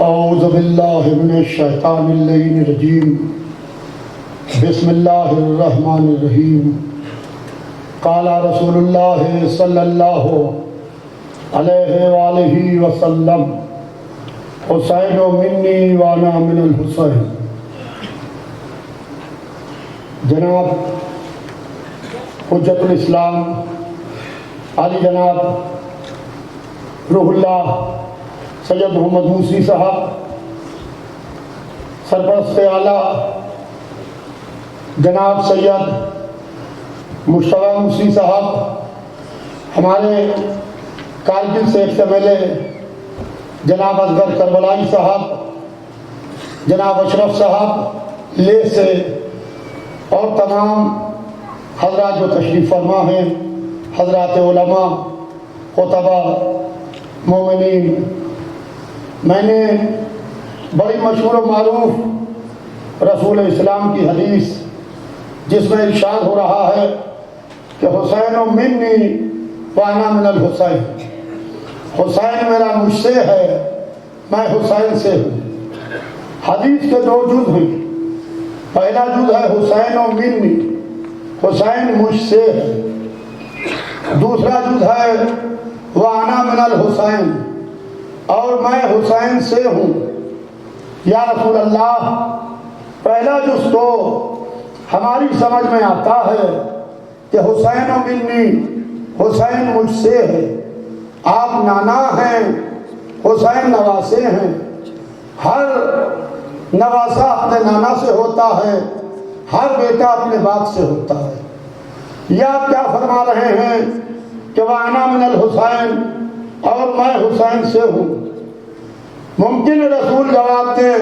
اعوذ باللہ من الشیطان اللعین الرجیم بسم اللہ الرحمن الرحیم قال رسول اللہ صلی اللہ علیہ وآلہ وسلم حسین منی وانا من الحسین۔ جناب حجت الاسلام علی جناب روح اللہ سید محمد موسی صاحب، سرپرست اعلیٰ جناب سید مشتبہ موسی صاحب، ہمارے کارگل سے ایکس ایم ایل اے جناب اصغر کربلائی صاحب، جناب اشرف صاحب لے سے، اور تمام حضرات جو تشریف فرما ہیں، حضرات علماء، خطبہ، مومنین۔ میں نے بڑی مشہور و معروف رسول اسلام کی حدیث جس میں ارشاد ہو رہا ہے کہ حسین منی وانا من الحسین، حسین میرا مجھ سے ہے، میں حسین سے ہوں۔ حدیث کے دو جز ہیں، پہلا جز ہے حسین منی، حسین مجھ سے ہے، دوسرا جز ہے وانا من الحسین، اور میں حسین سے ہوں۔ یا رسول اللہ، پہلا جز تو ہماری سمجھ میں آتا ہے کہ حسین منی، حسین مجھ سے ہے، آپ نانا ہیں، حسین نواسے ہیں، ہر نواسا اپنے نانا سے ہوتا ہے، ہر بیٹا اپنے باپ سے ہوتا ہے۔ یہ آپ کیا فرما رہے ہیں کہ وانا من الحسین، اور میں حسین سے ہوں؟ ممکن رسول جواب دیں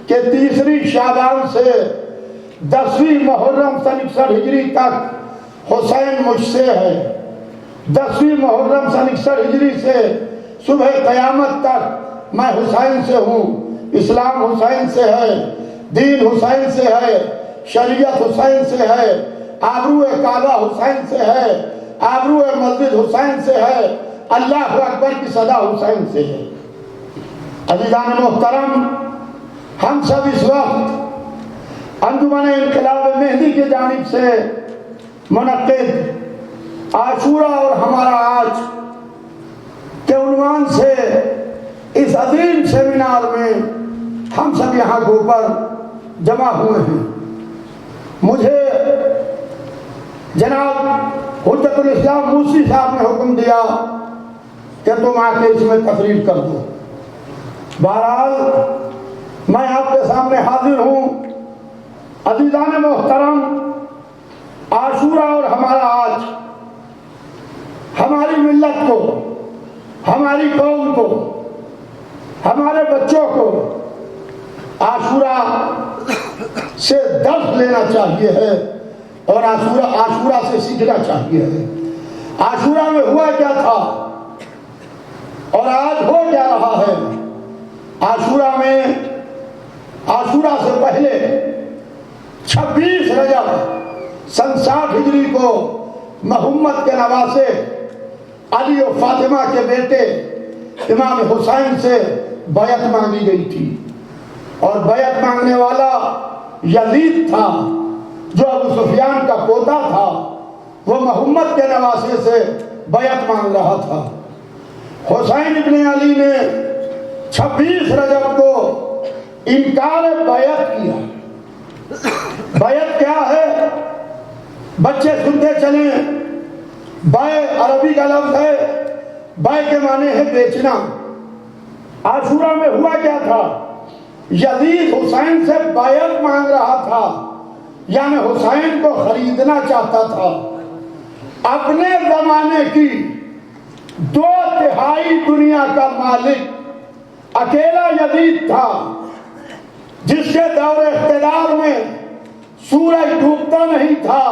کہ 3 شعبان سے 10 محرم سن 61 ہجری تک حسین مجھ سے ہے، 10 محرم سن 61 ہجری سے صبح قیامت تک میں حسین سے ہوں۔ اسلام حسین سے ہے، دین حسین سے ہے، شریعت حسین سے ہے، آبرو کعبہ حسین سے ہے، آبرو مسجد حسین سے ہے، اللہ اکبر کی صدا حسین سے ہے۔ عزیزان محترم، ہم سب اس وقت انجمن انقلاب مہدی کی جانب سے منعقد عاشورہ اور ہمارا آج کے عنوان سے اس عظیم سیمینار میں ہم سب یہاں کے اوپر جمع ہوئے ہیں۔ مجھے جناب حجت الاسلام موسی صاحب نے حکم دیا کہ تم آ کے اس میں تقریر کر دو۔ بہرحال میں آپ کے سامنے حاضر ہوں۔ عزیزان محترم، عاشورہ اور ہمارا آج ہماری ملت کو، ہماری قوم کو، ہمارے بچوں کو عاشورہ سے درس لینا چاہیے ہے، اور عاشورہ سے سیکھنا چاہیے ہے۔ عاشورہ میں ہوا کیا تھا اور آج ہو کیا رہا ہے؟ عاشورہ میں، عاشورہ سے پہلے 26 رجب سن 60 ہجری کو محمد کے نواسے علی و فاطمہ کے بیٹے امام حسین سے بیعت مانگی گئی تھی، اور بیعت مانگنے والا یزید تھا جو ابو سفیان کا پوتا تھا، وہ محمد کے نواسے سے بیعت مانگ رہا تھا۔ حسین ابن علی نے 26 رجب کو انکار بیعت کیا۔ بیعت کیا ہے؟ بچے سنتے چلیں، بے عربی کا لفظ ہے، بے کے معنی ہے بیچنا۔ عاشورہ میں ہوا کیا تھا؟ یزید حسین سے بیعت مانگ رہا تھا، یعنی حسین کو خریدنا چاہتا تھا۔ اپنے زمانے کی 2/3 دنیا کا مالک اکیلا یزید تھا، جس کے دور اقتدار میں سورج ڈوبتا نہیں تھا۔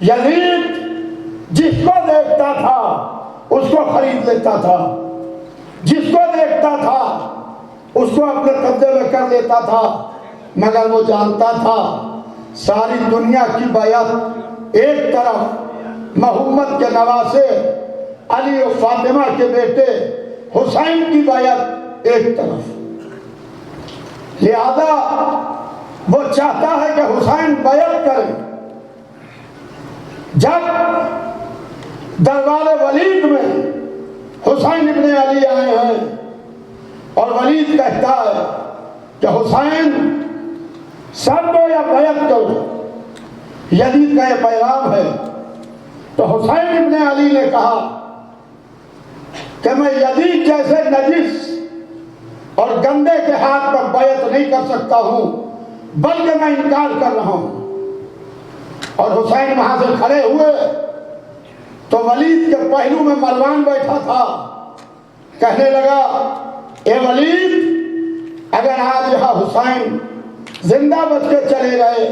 یزید جس کو دیکھتا تھا اس کو خرید لیتا تھا، جس کو دیکھتا تھا اس کو اپنے قبضے میں کر لیتا تھا، مگر وہ جانتا تھا ساری دنیا کی بیعت ایک طرف، محمد کے نواسے علی و فاطمہ کے بیٹے حسین کی بیعت ایک طرف۔ لہذا وہ چاہتا ہے کہ حسین بیعت کرے۔ جب دربار ولید میں حسین ابن علی آئے ہیں اور ولید کہتا ہے کہ حسین سر دو یا بیعت کرو، یزید کا یہ پیغام ہے، تو حسین ابن علی نے کہا کہ میں یزید جیسے نجس اور گندے کے ہاتھ پر بیعت نہیں کر سکتا ہوں، بلکہ میں انکار کر رہا ہوں۔ اور حسین وہاں سے کھڑے ہوئے تو ولید کے پہلو میں مروان بیٹھا تھا، کہنے لگا اے ولید، اگر آج یہاں حسین زندہ بچ کے چلے گئے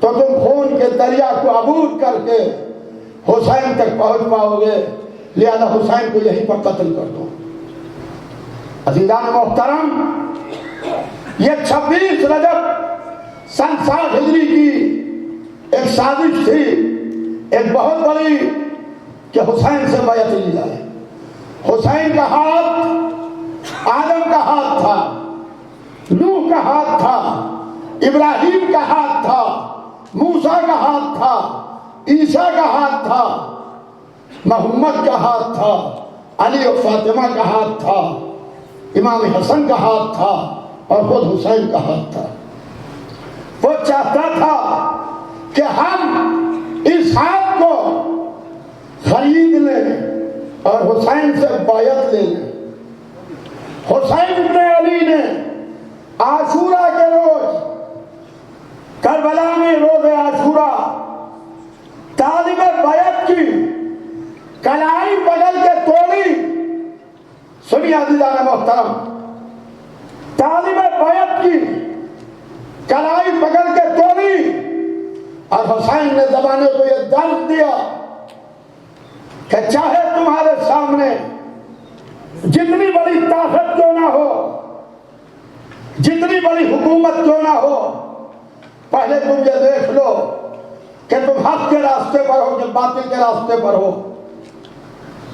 تو تم خون کے دریا کو عبور کر کے حسین تک پہنچ پاؤ گے، لہذا حسین کو یہیں پر قتل کر دو۔ عزیزان محترم، یہ 26 رجب سن 60 ہجری کی ایک سازش تھی، ایک بہت بڑی، کہ حسین سے بیعت لی جائے۔ حسین کا ہاتھ آدم کا ہاتھ تھا، نوح کا ہاتھ تھا، ابراہیم کا ہاتھ تھا، موسیٰ کا ہاتھ تھا، عیسیٰ کا ہاتھ تھا، محمد کا ہاتھ تھا، علی و فاطمہ کا ہاتھ تھا، امام حسن کا ہاتھ تھا، اور خود حسین کا ہاتھ تھا۔ وہ چاہتا تھا کہ ہم اس ہاتھ کو خرید لیں اور حسین سے بیعت لے لیں۔ حسین ابن علی نے عاشورہ کے روز کربلا میں روز عاشورہ طالب بیعت کی کلائی پکڑ کے توڑی۔ سنیے عزیزان محترم، طالب بیعت کی کلائی پکڑ کے توڑی، اور حسین نے زمانے کو یہ درس دیا کہ چاہے تمہارے سامنے جتنی بڑی طاقت کیوں نہ ہو، جتنی بڑی حکومت کیوں نہ ہو، پہلے تم یہ دیکھ لو کہ تم حق کے راستے پر ہو کہ باطل کے راستے پر ہو،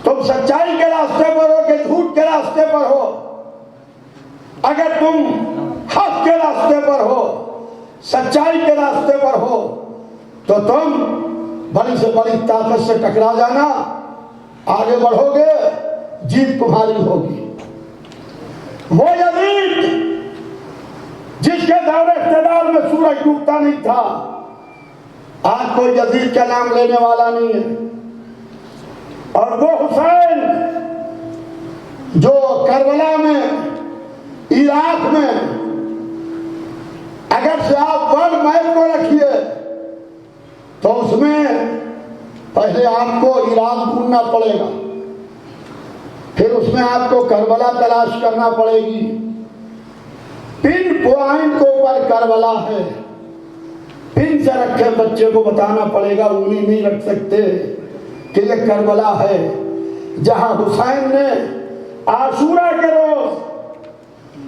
تم سچائی کے راستے پر ہو کہ جھوٹ کے راستے پر ہو۔ اگر تم حق کے راستے پر ہو، سچائی کے راستے پر ہو، تو تم بڑی سے بڑی طاقت سے ٹکرا جانا، آگے بڑھو گے، جیت تمہاری ہوگی۔ وہ یزید جس کے دور اقتدار میں سورج ڈوبتا نہیں تھا، آج کوئی یزید کا نام لینے والا نہیں ہے۔ اور وہ حسین جو کربلا میں، عراق میں، اگر سے آپ ورلڈ میپ کو رکھیے تو اس میں پہلے آپ کو عراق ڈھونڈنا پڑے گا، پھر اس میں آپ کو کربلا تلاش کرنا پڑے گی۔ پن پوائنٹ کے اوپر کربلا ہے، پن سے رکھے بچے کو بتانا پڑے گا، انگلی نہیں رکھ سکتے کہ یہ کربلا ہے جہاں حسین نے عاشورہ کے روز،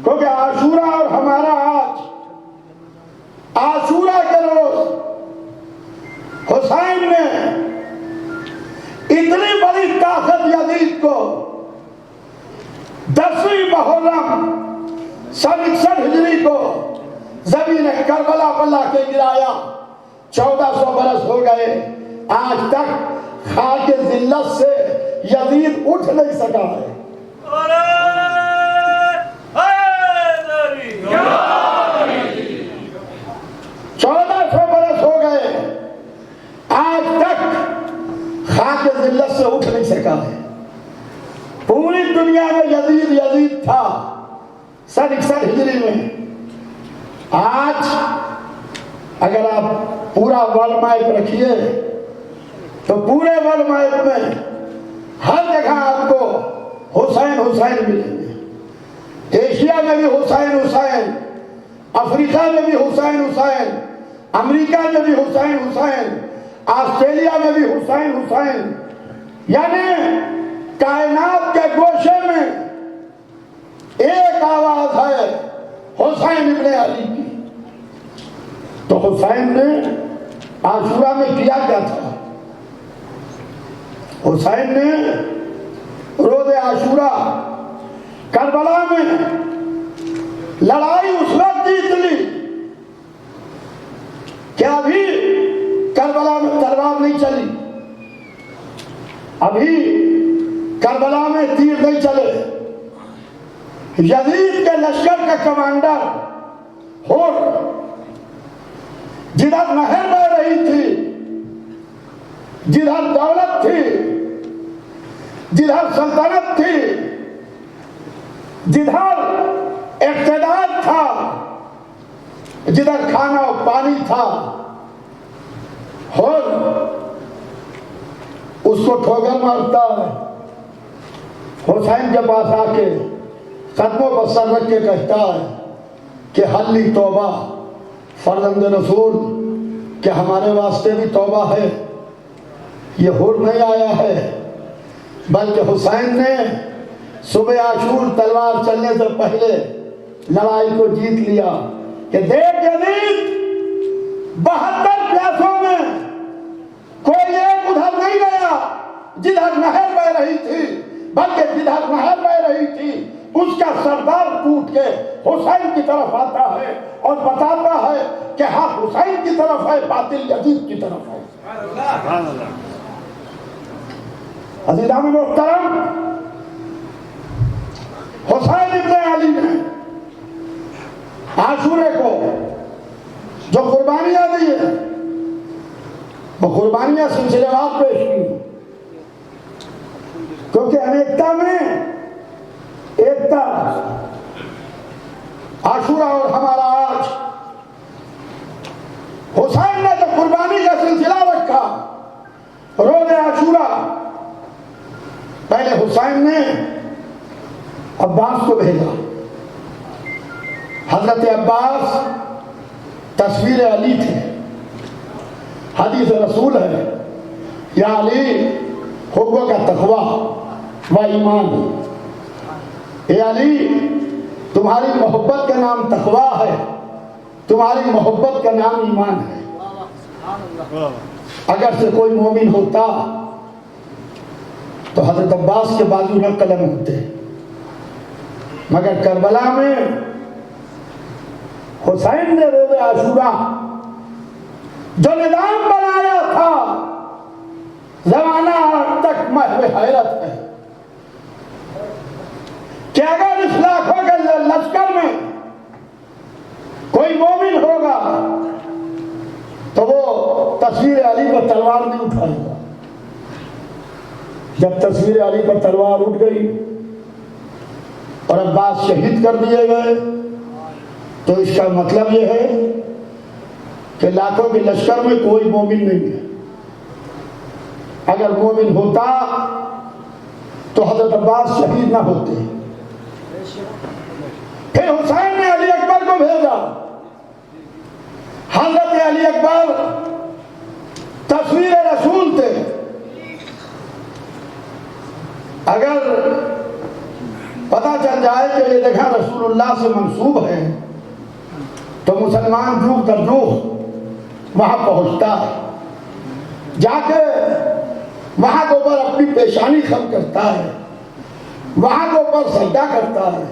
کیونکہ عاشورہ اور ہمارا آج، عاشورہ کے روز حسین نے اتنی بڑی طاقت یزید کو 10ویں محرم سن 61 ہجری کو زمین کربلا پر لا کے گرایا۔ 1400 برس ہو گئے، آج تک خاک ذلت سے یزید اٹھ نہیں سکا ہے۔ 1400 برس ہو گئے، آج تک خاک ذلت سے اٹھ نہیں سکا ہے۔ پوری دنیا میں یزید یزید تھا سن 61 ہجری میں۔ آج اگر آپ پورا ورلڈ میپ رکھیے تو پورے ورلڈ میپ میں ہر جگہ آپ کو حسین حسین ملیں گے۔ ایشیا میں بھی حسین حسین، افریقہ میں بھی حسین حسین، امریکہ میں بھی حسین حسین، آسٹریلیا میں بھی حسین حسین، یعنی کائنات کے گوشے میں ایک آواز ہے حسین ابن علی کی۔ تو حسین نے عاشورہ میں کیا کیا تھا؟ حسین نے روز عاشورہ کربلا میں لڑائی اس کربلا میں تلوار نہیں چلی، ابھی کربلا میں تیر نہیں چلے، یزید کے لشکر کا کمانڈر ہور جدھر نہر بہ رہی تھی، جدھر دولت تھی، جدھر سلطنت تھی، جدھر اقتدار تھا، جدھر کھانا و پانی تھا، اور اس کو ٹھوکر مارتا ہے۔ حسین کے پاس آ کے قدموں پر سر رکھ کے کہتا ہے کہ حلی توبہ فرزند رسول، کہ ہمارے واسطے بھی توبہ ہے، یہ حر نہیں آیا ہے، بلکہ حسین نے صبح عاشور تلوار چلنے سے پہلے لڑائی کو جیت لیا کہ دیکھ یزید 72 پیاسوں میں کوئی ایک ادھر نہیں گیا جدھر نہر بہ رہی تھی، بلکہ جدھر نہر بہ رہی تھی اس کا سردار ٹوٹ کے حسین کی طرف آتا ہے اور بتاتا ہے کہ ہاں حسین کی طرف ہے، باطل یزید کی طرف ہے۔ عزیزان محترم، حسین ابن علی نے عاشورے کو جو قربانیاں دی ہیں وہ قربانیاں سلسلے وار پیش کی، کیونکہ انیکتا میں ایکتا، عاشورہ اور ہمارا آج، حسین نے جو قربانی کا سلسلہ رکھا روز عاشورہ، پہلے حسین نے عباس کو بھیجا، حضرت عباس تصویر علی تھے، حدیث رسول ہے یا علی حب کا تقوی و ایمان، اے علی تمہاری محبت کا نام تقوی ہے، تمہاری محبت کا نام ایمان ہے۔ اگر سے کوئی مومن ہوتا تو حضرت عباس کے بازو میں قلم ہوتے، مگر کربلا میں حسین نے روز عاشورہ جو نظام بنایا تھا، زمانہ آج تک محو حیرت ہے کہ اگر اس لاکھوں کے لشکر میں کوئی مومن ہوگا تو وہ تصویر علی پر تلوار نہیں اٹھائے گا۔ جب تصویر علی پر تلوار اٹھ گئی اور عباس شہید کر دیے گئے تو اس کا مطلب یہ ہے کہ لاکھوں کے لشکر میں کوئی مومن نہیں ہے۔ اگر مومن ہوتا تو حضرت عباس شہید نہ ہوتے۔ پھر حسین نے علی اکبر کو بھیجا، حضرت علی اکبر تصویر رسول تھے، اگر پتہ چل جائے کہ یہ جگہ رسول اللہ سے منسوب ہے تو مسلمان جوخ در جوخ وہاں پہنچتا ہے، جا کے وہاں کے اوپر اپنی پیشانی خم کرتا ہے، وہاں کے اوپر سجدہ کرتا ہے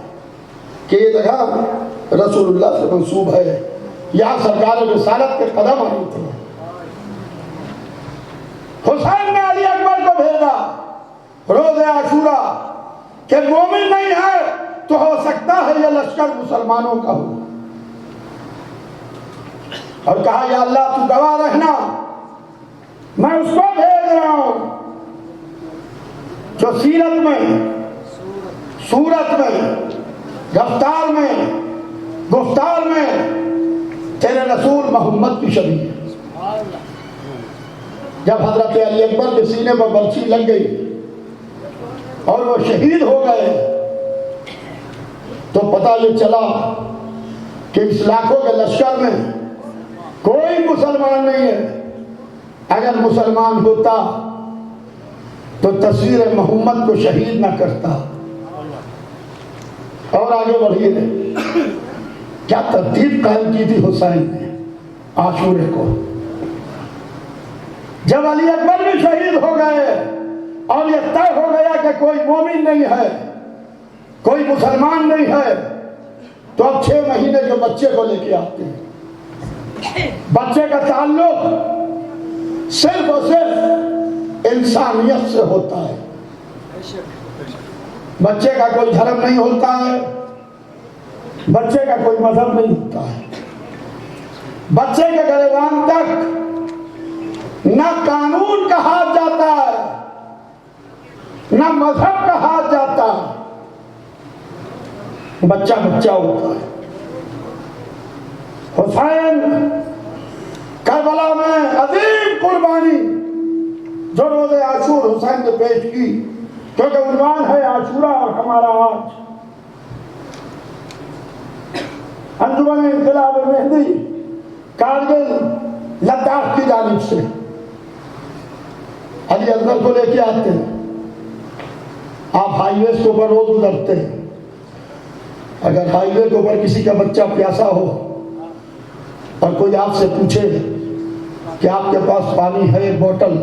کہ یہ جگہ رسول اللہ سے منسوب ہے، یہاں سرکار رسالت کے قدم آئی تھے۔ حسین نے علی اکبر کو بھیجا روز عاشورہ کہ مومن نہیں ہے تو ہو سکتا ہے یہ لشکر مسلمانوں کا ہو، اور کہا یا اللہ تو گواہ رہنا، میں اس کو بھیج رہا ہوں جو سیرت میں، صورت میں، رفتار میں، گفتار میں تیرے رسول محمد کی شبیہ ہے۔ جب حضرت علی اکبر کے سینے پر برچھی لگ گئی اور وہ شہید ہو گئے تو پتہ یہ چلا کہ اس لاکھوں کے لشکر میں کوئی مسلمان نہیں ہے۔ اگر مسلمان ہوتا تو تصویر محمد کو شہید نہ کرتا۔ اور آگے بڑھیے، کیا ترتیب قائم کی تھی حسین نے عاشورے کو۔ جب علی اکبر بھی شہید ہو گئے اور یہ طے ہو گیا کہ کوئی مومن نہیں ہے، کوئی مسلمان نہیں ہے، تو اب 6 مہینے کے بچے کو لے کے آتے ہیں۔ بچے کا تعلق صرف اور صرف انسانیت سے ہوتا ہے. بچے کا کوئی دھرم نہیں ہوتا ہے، بچے کا کوئی مذہب نہیں ہوتا ہے. بچے کے گریبان تک نہ قانون کا ہاتھ جاتا ہے، نہ مذہب کا ہاتھ جاتا ہے. بچہ بچہ ہوتا ہے. حسین کربلا میں عظیم قربانی جو روز عاشور حسین نے پیش کی، کیونکہ عنوان ہے عاشورہ اور ہمارا آج. انجمن انقلاب مہدی کارگل لداخ کی جانب سے علی اصغر کو لے کے آتے ہیں. آپ ہائی ویز کے اوپر روز گزرتے ہیں. اگر ہائی وے کے اوپر کسی کا بچہ پیاسا ہو اور کوئی آپ سے پوچھے کہ آپ کے پاس پانی ہے ایک بوتل،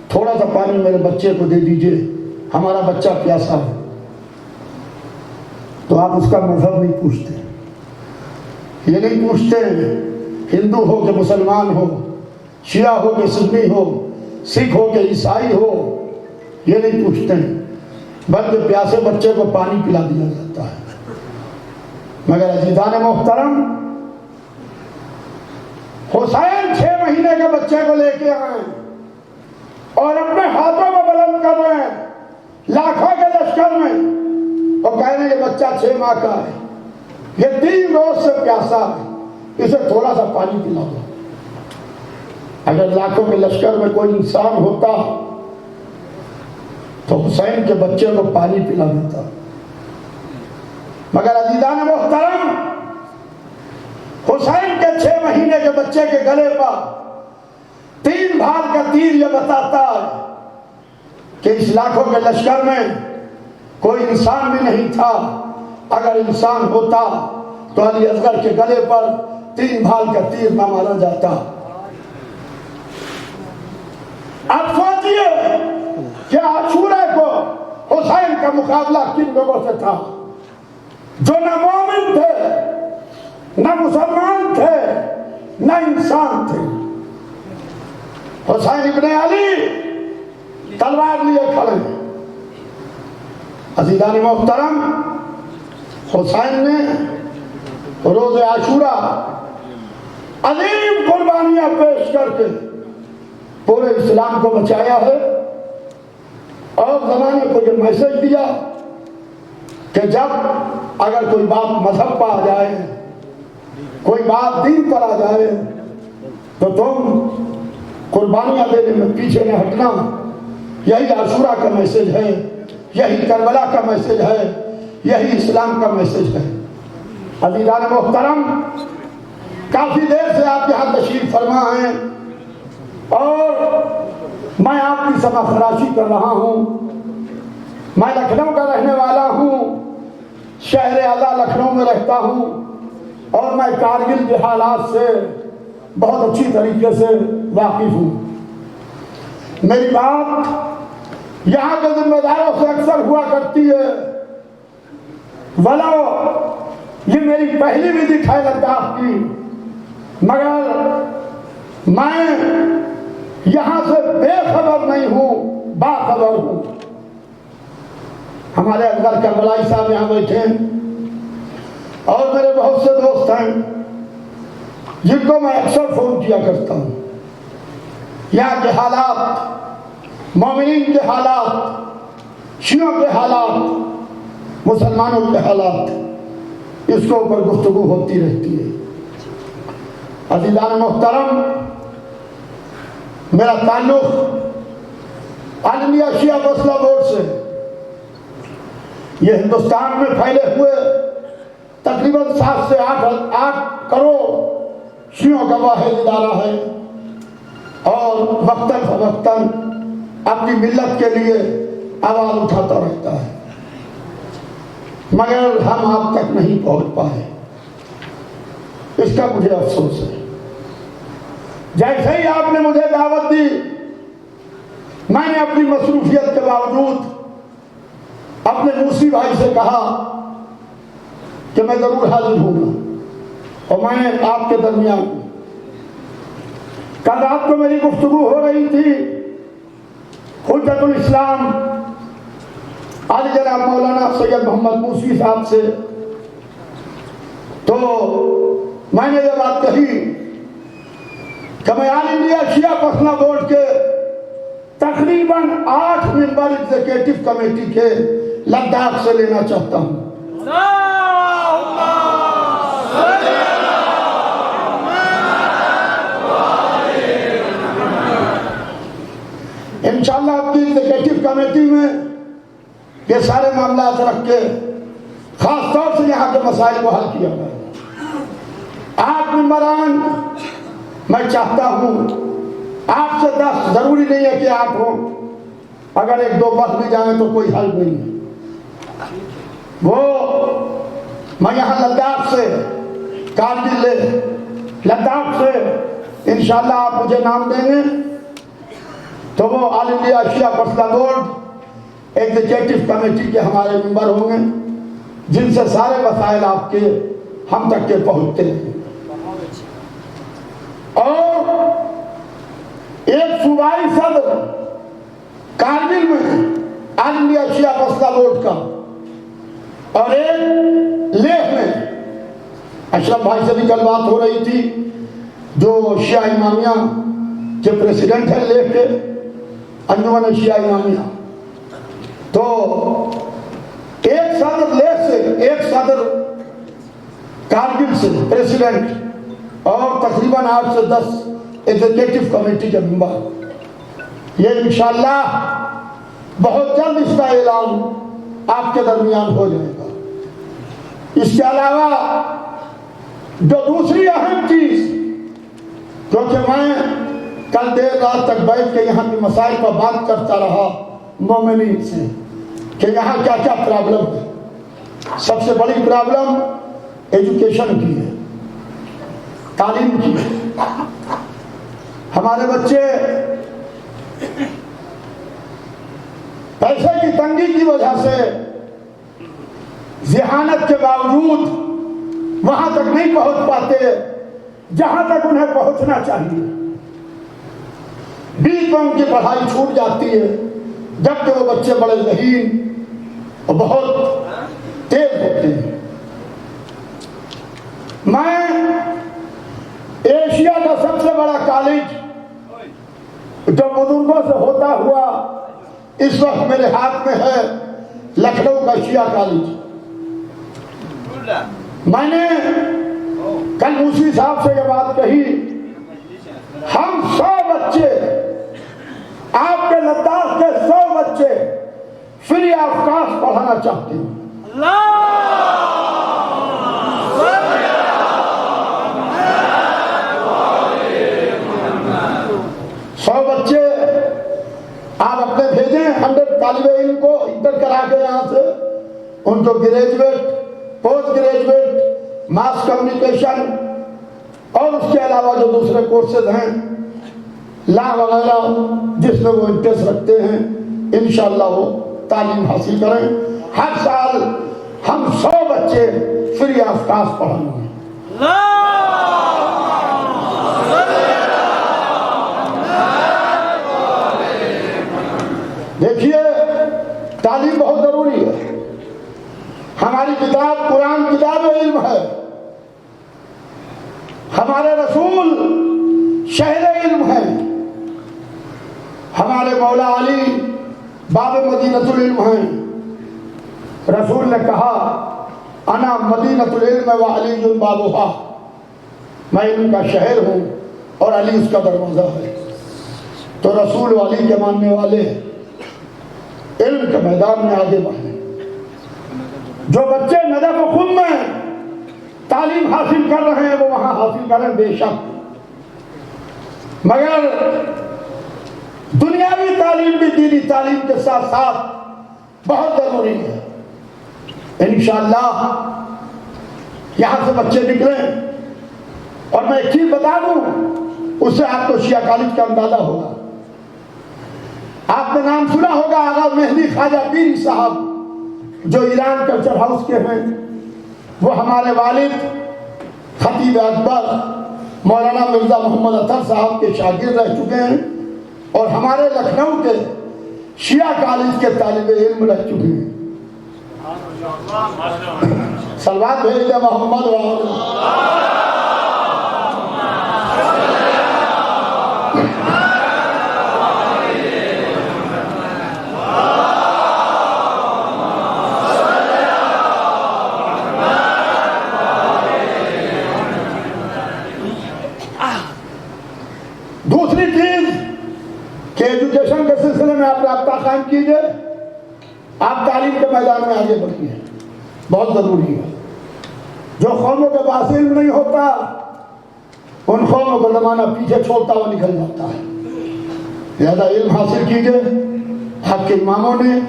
تھوڑا سا پانی میرے بچے کو دے دیجئے، ہمارا بچہ پیاسا ہے، تو آپ اس کا مذہب نہیں پوچھتے. یہ نہیں پوچھتے ہندو ہو کہ مسلمان ہو، شیعہ ہو کہ سنی ہو، سکھ ہو کہ عیسائی ہو، یہ نہیں پوچھتے ہیں، بلکہ پیاسے بچے کو پانی پلا دیا جاتا ہے. مگر عزیزان محترم، حسین 6 مہینے کے بچے کو لے کے آئے اور اپنے ہاتھوں میں بلند کر رہے ہیں لاکھوں کے لشکر میں، اور کہہ رہے ہیں یہ بچہ 6 ماہ کا ہے، یہ 3 روز سے پیاسا ہے، اسے تھوڑا سا پانی پلا دو. اگر لاکھوں کے لشکر میں کوئی انسان ہوتا تو حسین کے بچے کو پانی پلا دیتا. مگر عزیزان محترم، حسین کے 6 مہینے کے بچے کے گلے پر 3 بھال کا تیر یہ بتاتا ہے کہ اس لاکھوں کے لشکر میں کوئی انسان بھی نہیں تھا. اگر انسان ہوتا تو علی اصغر کے گلے پر 3 بھال کا تیر نہ مارا جاتا. اب سوچئے کہ عاشورہ کو حسین کا مقابلہ کن لوگوں سے تھا جو نہ مومن تھے، نہ مسلمان تھے، نہ انسان تھے. حسین ابن علی تلوار لیے کھڑے ہیں. عزیزان محترم، حسین نے روز عاشورہ عظیم قربانیاں پیش کر کے پورے اسلام کو بچایا ہے، اور زمانے کو یہ میسج دیا کہ جب اگر کوئی بات مذہب پر آ جائے، کوئی بات دین پر آ جائے، تو تم قربانیاں دینے میں پیچھے نہ ہٹنا. یہی عاشورہ کا میسج ہے، یہی کربلا کا میسج ہے، یہی اسلام کا میسج ہے. عزیزان محترم، کافی دیر سے آپ یہاں تشریف فرما ہیں اور میں آپ کی سبق خراشی کر رہا ہوں. میں لکھنؤ کا رہنے والا ہوں، شہر اعلیٰ لکھنؤ میں رہتا ہوں، اور میں کارگل کے حالات سے بہت اچھی طریقے سے واقف ہوں. میری بات یہاں کے ذمہ داروں سے اکثر ہوا کرتی ہے، ولو یہ میری پہلی وزٹ ہے لداخ کی، مگر میں یہاں سے بے خبر نہیں ہوں، باخبر ہوں. ہمارے اصغر کربلائی صاحب یہاں بیٹھے ہیں، اور میرے بہت سے دوست ہیں جن کو میں اکثر فون کیا کرتا ہوں. یہاں کے حالات، مومنین کے حالات، شیعوں کے حالات، مسلمانوں کے حالات، اس کے اوپر گفتگو ہوتی رہتی ہے. عزیزان محترم، میرا تعلق عالمیہ شیعہ مسئلہ بورڈ سے، یہ ہندوستان میں پھیلے ہوئے تقریباً 7 سے 8 کروڑ شیعوں کا واحد ادارہ ہے، اور وقتاً فوقتاً اپنی ملت کے لیے آواز اٹھاتا رہتا ہے. مگر ہم آپ تک نہیں پہنچ پائے، اس کا مجھے افسوس ہے. جیسے ہی آپ نے مجھے دعوت دی، میں نے اپنی مصروفیت کے باوجود اپنے موسی بھائی سے کہا کہ میں ضرور حاضر ہوں گا، اور میں آپ کے درمیان کل رات کو میری گفتگو ہو رہی تھی حجت الاسلام عالی جناب مولانا سید محمد موسی صاحب سے، تو میں نے یہ بات کہی کہ میں آل انڈیا شیعہ پرسنل بورڈ کے تقریباً 8 ممبر ایگزیکٹو کمیٹی کے لداخ سے لینا چاہتا ہوں۔ انشاءاللہ آپ کی ایگزیکٹو کمیٹی میں یہ سارے معاملات رکھ کے خاص طور سے یہاں کے مسائل کو حل کیا جائے۔ 8 ممبران میں چاہتا ہوں، 8 سے 10 ضروری نہیں ہے کہ 8 ہوں، اگر 1-2 بچ بھی جائیں تو کوئی حل نہیں ہے۔ وہ میں یہاں لداخ سے، کارگل لداخ سے انشاءاللہ آپ مجھے نام دیں گے تو وہ آل انڈیا شیعہ پرسنل بورڈ ایگزیکٹو کمیٹی کے ہمارے ممبر ہوں گے، جن سے سارے مسائل آپ کے ہم تک کے پہنچتے ہیں۔ اور ایک صوبائی صدر کارگل میں آل انڈیا شیعہ پرسنل بورڈ کا، اور ایک لیہ میں اشرف بھائی سے بھی کل بات ہو رہی تھی، جو شیعہ امامیہ کے پریسیڈنٹ ہیں لیہ کے، انجمن شیعہ امامیہ، تو ایک صدر لیہ سے، ایک صدر کارگل سے پریسیڈنٹ، اور تقریباً 8 سے 10 ایگزیکٹو کمیٹی کے ممبر۔ یہ انشاءاللہ بہت جلد اس کا اعلان آپ کے درمیان ہو جائے گا۔ اس کے علاوہ جو دوسری اہم چیز، کیونکہ میں کل دیر رات تک بیٹھ کے یہاں کے مسائل پر بات کرتا رہا مومنین سے کہ یہاں کیا کیا پرابلم ہے۔ سب سے بڑی پرابلم ایجوکیشن کی ہے، تعلیم کی ہے۔ ہمارے بچے پیسے کی تنگی کی وجہ سے ذہانت کے باوجود وہاں تک نہیں پہنچ پاتے جہاں تک انہیں پہنچنا چاہیے۔ بیچ میں ان کی پڑھائی چھوٹ جاتی ہے، جبکہ وہ بچے بڑے ذہین اور بہت تیز ہوتے ہیں۔ میں ایشیا کا سب سے بڑا کالج جو بزرگوں سے ہوتا ہوا اس وقت میرے ہاتھ میں ہے، لکھنؤ کا شیعہ کالج۔ میں نے کل موسی صاحب سے یہ بات کہی، ہم 100 بچے، آپ کے لداخ کے 100 بچے فری آف کاسٹ پڑھانا چاہتے ہیں۔ 100 بچے آپ اپنے بھیجیں، 100 طالب علم کو انٹر کرا کے یہاں سے ان کو graduate, post graduate, mass communication اور اس کے علاوہ جو دوسرے کورسز ہیں، لا وغیرہ، جس میں وہ انٹرسٹ رکھتے ہیں، انشاءاللہ وہ تعلیم حاصل کریں۔ ہر سال ہم 100 بچے فری آف کاسٹ پڑھائیں گے۔ دیکھیے، تعلیم بہت ضروری ہے۔ ہماری کتاب قرآن کتاب علم ہے، ہمارے رسول شہر علم ہے، ہمارے مولا علی باب مدینۃ العلم ہیں۔ رسول نے کہا انا مدینۃ العلم و علی بابھا، میں علم کا شہر ہوں اور علی اس کا دروازہ ہے۔ تو رسول و علی کے ماننے والے علم کے میدان میں آگے بڑھیں۔ جو بچے نجف و خم میں تعلیم حاصل کر رہے ہیں وہ وہاں حاصل کریں بے شک، مگر دنیاوی تعلیم بھی دینی تعلیم کے ساتھ ساتھ بہت ضروری ہے۔ انشاءاللہ یہاں سے بچے نکلیں، اور میں ایک چیز بتا دوں، اس سے آپ کو شیعہ کالج کا اندازہ ہوگا۔ آپ نے نام سنا ہوگا آغا مہدی خواجہ پیری صاحب، جو ایران کلچر ہاؤس کے ہیں۔ وہ ہمارے والد خطیب اکبر مولانا مرزا محمد اطہر صاحب کے شاگرد رہ چکے ہیں اور ہمارے لکھنؤ کے شیعہ کالج کے طالب علم رہ چکے ہیں. سلوات بھیج دیں محمد دوسری چیز کہ ایجوکیشن کے سلسلے میں آپ رابطہ قائم کیجئے. آپ تعلیم کے میدان میں آگے بڑھیے, بہت ضروری ہے. جو قوموں کے پاس علم نہیں ہوتا ان قوموں کو زمانہ پیچھے چھوڑتا ہوا نکل جاتا ہے. لہذا علم حاصل کیجئے. آپ کے اماموں نے,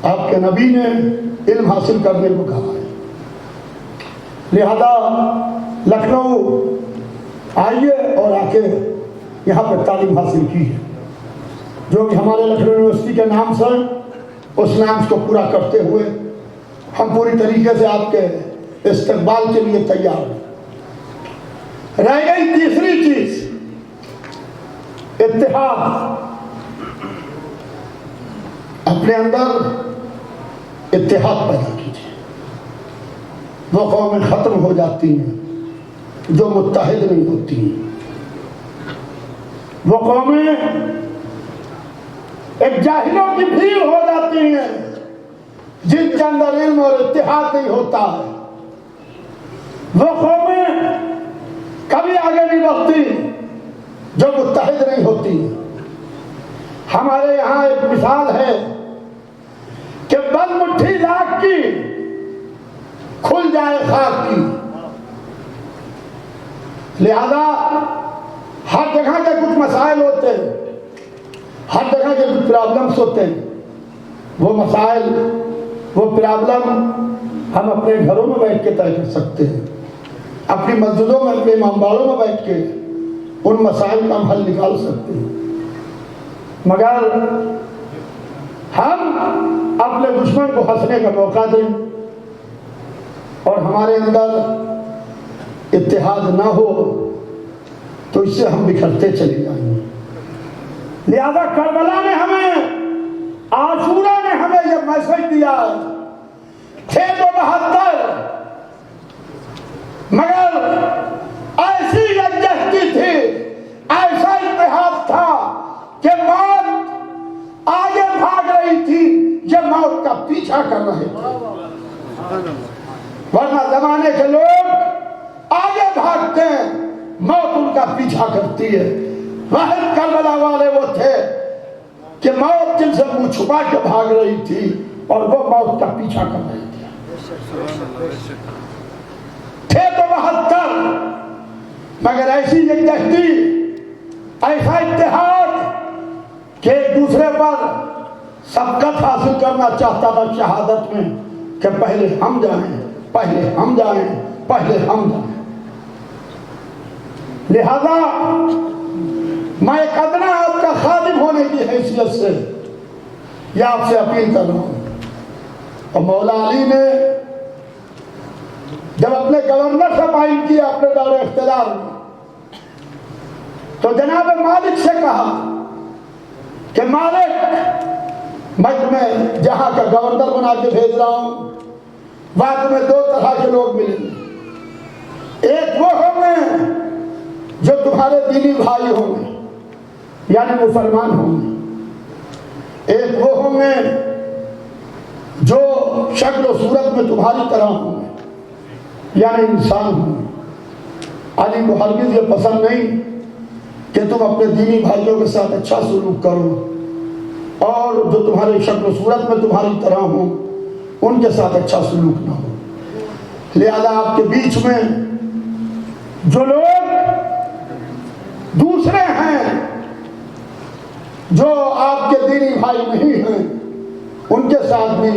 آپ کے نبی نے علم حاصل کرنے کو کہا ہے. لہذا لکھنؤ آئیے اور آ کے یہاں پر تعلیم حاصل کیجیے. جو بھی ہمارے لکھنؤ یونیورسٹی کے نام سے اس نام کو پورا کرتے ہوئے ہم پوری طریقے سے آپ کے استقبال کے لیے تیار ہیں. رہ گئی تیسری چیز, اتحاد. اپنے اندر اتحاد پیدا کیجیے. وہ قومیں ختم ہو جاتی ہیں جو متحد نہیں ہوتی ہیں. وہ قومیں ایک جاہلوں کی بھیڑ ہو جاتی ہیں جن کے اندر علم اور اتحاد نہیں ہوتا ہے. وہ قومیں کبھی آگے نہیں بڑھتی جو متحد نہیں ہوتی. ہمارے یہاں ایک مثال ہے کہ بند مٹھی لاکھ کی کھل جائے خاک کی. لہذا ہر جگہ کے کچھ مسائل ہوتے ہیں, ہر جگہ کے کچھ پرابلمس ہوتے ہیں. وہ مسائل, وہ پرابلم ہم اپنے گھروں میں بیٹھ کے طے کر سکتے ہیں. اپنی مسجدوں میں, اپنے امام باڑوں میں بیٹھ کے ان مسائل کا ہم حل نکال سکتے ہیں. مگر ہم اپنے دشمن کو ہنسنے کا موقع دیں اور ہمارے اندر اتحاد نہ ہو تو اس سے ہم بکھرتے چلے جائیں گے. لہذا کربلا نے ہمیں, عاشورہ نے ہمیں یہ میسج دیا ہے. تھے تو 72 مگر ایسی یکجہتی تھی, ایسا اتحاد تھا کہ موت آگے بھاگ رہی تھی, یہ موت کا پیچھا کر رہے تھے. ورنہ زمانے کے لوگ آگے بھاگتے ہیں, موت ان کا پیچھا کرتی ہے. واحد کربلا والے وہ تھے کہ موت جن سے منہ چھپا کے بھاگ رہی تھی اور وہ موت کا پیچھا کر رہے تھے. تھے تو 72 مگر ایسی یکجہتی, ایسا اتحاد کہ ایک دوسرے پر سبقت حاصل کرنا چاہتا تھا شہادت میں کہ پہلے ہم جائیں, پہلے ہم جائیں, پہلے ہم جائیں. لہذا میں ایک ادنا آپ کا خادم ہونے کی حیثیت سے یہ آپ سے اپیل کر رہا ہوں. اور مولا علی نے جب اپنے گورنر سے تعین کیا اپنے دور اختیار میں, تو جناب مالک سے کہا کہ مالک میں تمہیں جہاں کا گورنر بنا کے بھیج رہا ہوں, وہاں تمہیں 2 طرح کے لوگ ملیں گے. ایک وہ ہوں گے جو تمہارے دینی بھائی ہوں گے یعنی مسلمان ہوں گے. ایک وہ ہوں گے جو شکل و صورت میں تمہاری طرح ہوں گے یعنی انسان ہوں گے. علی کو ہرگز یہ پسند نہیں کہ تم اپنے دینی بھائیوں کے ساتھ اچھا سلوک کرو اور جو تمہارے شکل و صورت میں تمہاری طرح ہوں ان کے ساتھ اچھا سلوک نہ ہو. لہذا آپ کے بیچ میں جو لوگ دوسرے ہیں, جو آپ کے دینی بھائی نہیں ہیں, ان کے ساتھ بھی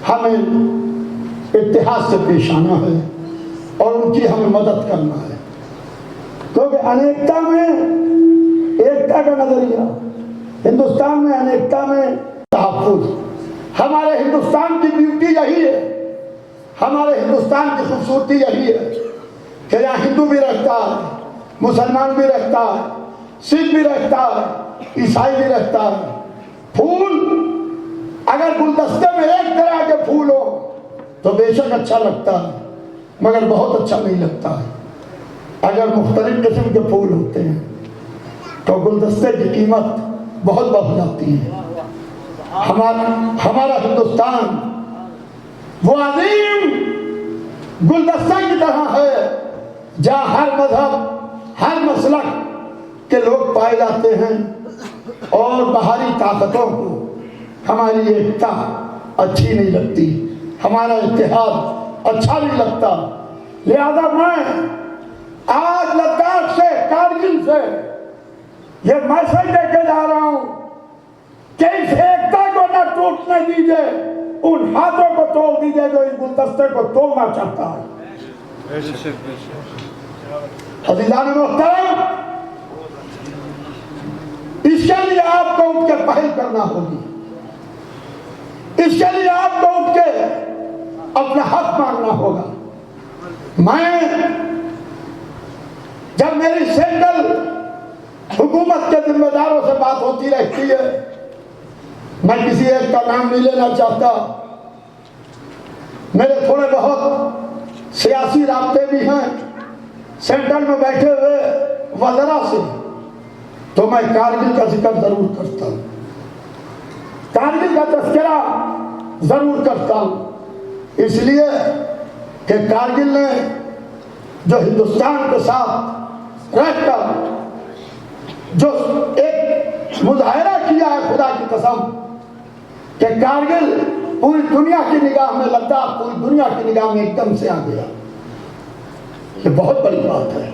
ہمیں اتحاد سے پیش آنا ہے اور ان کی ہمیں مدد کرنا ہے. کیونکہ انیکتا میں ایکتا کا نظریہ, ہندوستان میں انیکتا میں تحفظ. ہمارے ہندوستان کی بیوٹی یہی ہے, ہمارے ہندوستان کی خوبصورتی یہی ہے کہ یہاں ہندو بھی رہتا ہے, مسلمان بھی رہتا ہے, سکھ بھی رہتا ہے, عیسائی بھی رہتا ہے. پھول اگر گلدستے میں ایک طرح کے پھول ہو تو بے شک اچھا لگتا ہے, مگر بہت اچھا نہیں لگتا ہے. اگر مختلف قسم کے پھول ہوتے ہیں تو گلدستے کی قیمت بہت بڑھ جاتی ہے. ہمارا ہندوستان وہ عظیم گلدستہ کی طرح ہے جہاں ہر مذہب, ہر مسلک کے لوگ پائے جاتے ہیں, اور باہری طاقتوں کو ہماری ایکتا اچھی نہیں لگتی, ہمارا اتحاد اچھا نہیں لگتا. لہذا میں آج لداخ سے, کارگل سے یہ میسج دے کے جا رہا ہوں کہ اس ایکتا کو نہ ٹوٹنے دیجیے, ان ہاتھوں کو توڑ دیجیے جو اس گلدستے کو توڑنا چاہتا ہے. عزیزان محترم, اس کے لیے آپ کو اٹھ کے پہل کرنا ہوگی, اس کے لیے آپ کو اٹھ کے اپنا حق مانگنا ہوگا. میں جب میری سینٹرل حکومت کے ذمہ داروں سے بات ہوتی رہتی ہے, میں کسی ایک کا نام نہیں لینا چاہتا, میرے تھوڑے بہت سیاسی رابطے بھی ہیں سینٹرل میں بیٹھے ہوئے وزراء سے, تو میں کارگل کا ذکر ضرور کرتا ہوں, کارگل کا تذکرہ ضرور کرتا ہوں, اس لیے کہ کارگل نے جو ہندوستان کے ساتھ رہ کر جو ایک مظاہرہ کیا ہے, خدا کی قسم کہ کارگل پوری دنیا کی نگاہ میں, لداخ پوری دنیا کی نگاہ میں ایک دم سے آ گیا, یہ بہت بڑی بات ہے.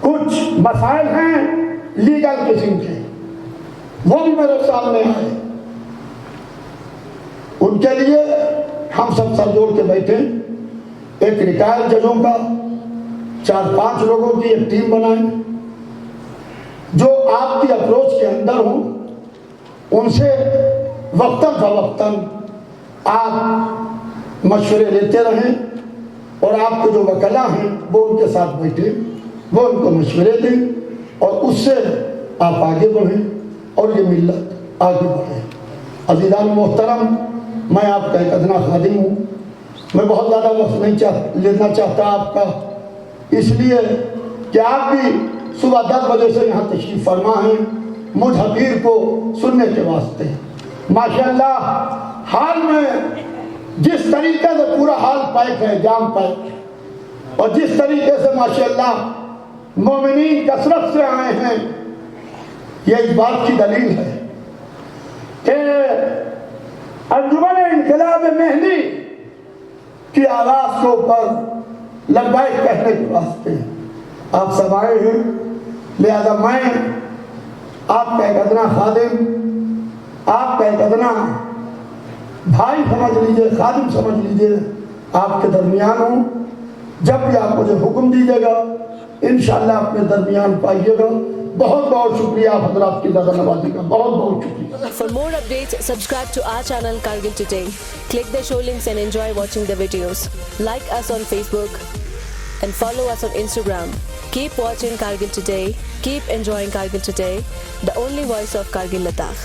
کچھ مسائل ہیں لیگل قسم کے, وہ بھی میرے سامنے آئے, ان کے لیے ہم سب سر جوڑ کے بیٹھے, ایک ریٹائر ججوں کا 4-5 لوگوں کی ایک ٹیم بنائیں جو آپ کی اپروچ کے اندر ہوں, ان سے وقتاً فوقتاً آپ مشورے لیتے رہیں, اور آپ کے جو وکلاء ہیں وہ ان کے ساتھ بیٹھے, وہ ان کو مشورے دیں, اور اس سے آپ آگے بڑھیں اور یہ ملت آگے بڑھے. عزیزان محترم, میں آپ کا ایک ادنا خادم ہوں, میں بہت زیادہ وقت نہیں لینا چاہتا آپ کا, اس لیے کہ آپ بھی صبح 10 بجے سے یہاں تشریف فرما ہیں مجھ حقیر کو سننے کے واسطے. ماشاءاللہ حال میں جس طریقے سے پورا حال پیک ہے, جام پیک, اور جس طریقے سے ماشاءاللہ مومنین کثرت سے آئے ہیں, یہ اس بات کی دلیل ہے کہ انجمن انقلاب مہدی کی آواز کے اوپر لبیک کہنے کے واسطے آپ سب آئے ہیں. لہذا میں آپ کا ایک ادنا خادم, آپ کا ایک ادنا بھائی سمجھ لیجئے, خادم سمجھ لیجئے, آپ کے درمیان ہوں. جب بھی آپ مجھے حکم دیجیے گا انشاءاللہ اپنے درمیان پائیے گا. بہت بہت شکریہ آپ حضرات کی زیادہ نوازی کا, بہت بہت شکریہ. For more updates, subscribe to our channel Kargil Today. Click the show links and enjoy watching the videos. Like us on Facebook and follow us on Instagram. Keep watching Kargil Today. Keep enjoying Kargil Today, the only voice of Kargil Ladakh.